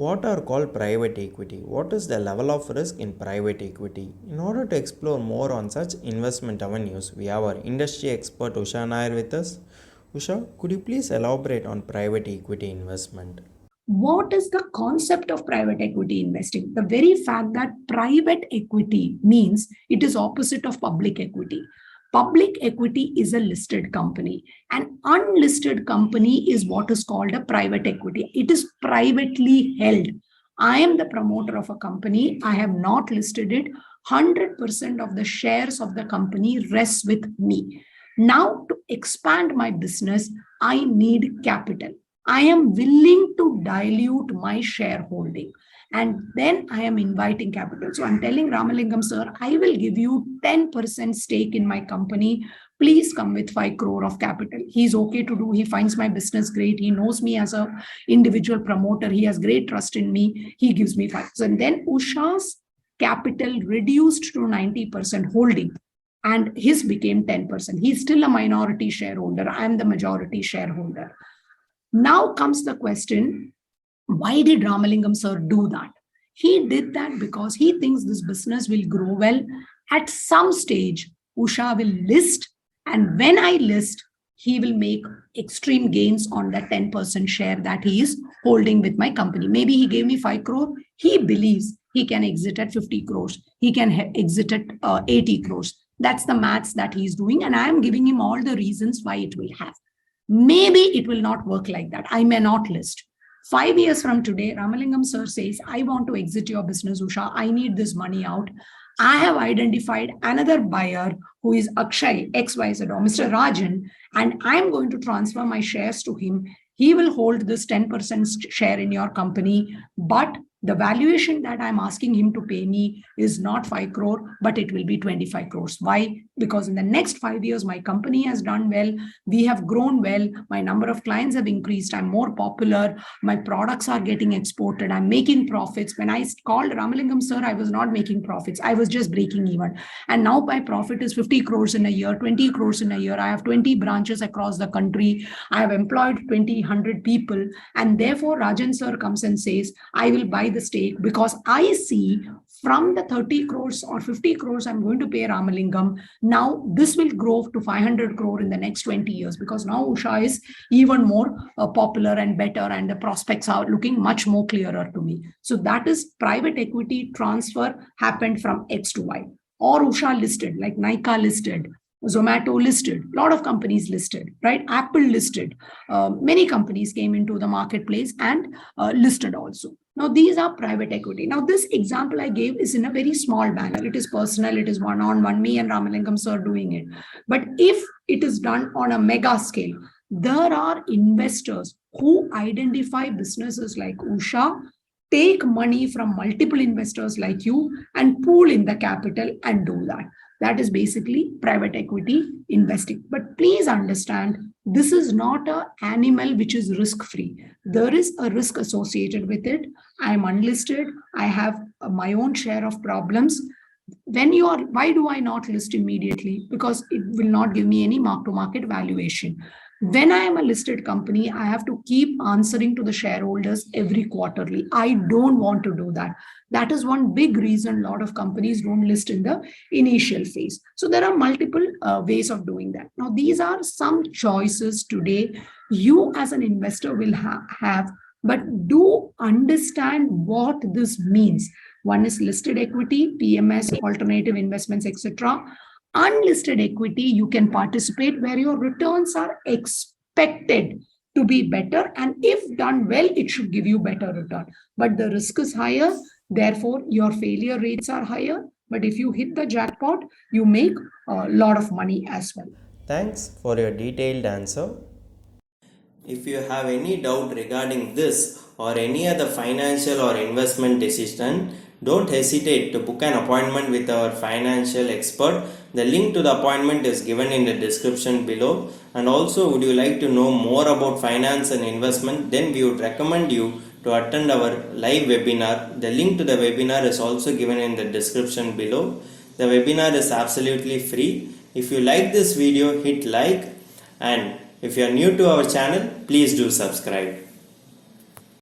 What are called private equity? What is the level of risk in private equity? In order to explore more on such investment avenues, we have our industry expert Usha Nair with us. Usha, could you please elaborate on private equity investment? What is the concept of private equity investing? The very fact that private equity means it is opposite of public equity. Public equity is a listed company. An unlisted company is what is called a private equity. It is privately held. I am the promoter of a company. I have not listed it. 100% of the shares of the company rests with me. Now, to expand my business, I need capital. I am willing to dilute my shareholding. And then I am inviting capital. So I'm telling Ramalingam, sir, I will give you 10% stake in my company. Please come with 5 crore of capital. He's okay to do. He finds my business great. He knows me as an individual promoter. He has great trust in me. He gives me 5. So, and then Usha's capital reduced to 90% holding and his became 10%. He's still a minority shareholder. I'm the majority shareholder. Now comes the question, why did Ramalingam sir do that? He did that because he thinks this business will grow well. At some stage, Usha will list, and when I list, he will make extreme gains on that 10% share that he is holding with my company. Maybe he gave me 5 crore. He believes he can exit at 50 crores. He can exit at 80 crores. That's the maths that he's doing. And I am giving him all the reasons why it will have. Maybe it will not work like that. I may not list. 5 years from today, Ramalingam sir says, I want to exit your business, Usha. I need this money out. I have identified another buyer who is Akshay, XYZ, or Mr. Rajan, and I'm going to transfer my shares to him. He will hold this 10% share in your company, but the valuation that I'm asking him to pay me is not 5 crore, but it will be 25 crores. Why? Because in the next 5 years, my company has done well. We have grown well. My number of clients have increased. I'm more popular. My products are getting exported. I'm making profits. When I called Ramalingam sir, I was not making profits. I was just breaking even. And now my profit is 50 crores in a year, 20 crores in a year. I have 20 branches across the country. I have employed 100 people. And therefore, Rajan sir comes and says, I will buy the stake because I see from the 30 crores or 50 crores I'm going to pay Ramalingam, now this will grow to 500 crore in the next 20 years because now Usha is even more popular and better and the prospects are looking much more clearer to me. So that is private equity transfer happened from X to Y. Or Usha listed, like Nykaa listed, Zomato listed, a lot of companies listed, right? Apple listed. Many companies came into the marketplace and listed also. Now, these are private equity. Now, this example I gave is in a very small manner. It is personal. It is one-on-one, me and Ramalingam sir doing it. But if it is done on a mega scale, there are investors who identify businesses like Usha, take money from multiple investors like you and pool in the capital and do that. That is basically private equity investing. But please understand, this is not an animal which is risk-free. There is a risk associated with it. I am unlisted. I have my own share of problems. Why do I not list immediately? Because it will not give me any mark-to-market valuation. When I am a listed company, I have to keep answering to the shareholders every quarterly. I don't want to do that. That is one big reason a lot of companies don't list in the initial phase. So there are multiple ways of doing that. Now, these are some choices today you as an investor will have, but do understand what this means. One is listed equity, PMS, alternative investments, etc. Unlisted equity, you can participate where your returns are expected to be better. And if done well, it should give you better return. But the risk is higher. Therefore, your failure rates are higher. But if you hit the jackpot, you make a lot of money as well. Thanks for your detailed answer. If you have any doubt regarding this or any other financial or investment decision, don't hesitate to book an appointment with our financial expert. The link to the appointment is given in the description below. And also, would you like to know more about finance and investment? Then we would recommend you to attend our live webinar. The link to the webinar is also given in the description below. The webinar is absolutely free. If you like this video, hit like, and if you are new to our channel, please do subscribe.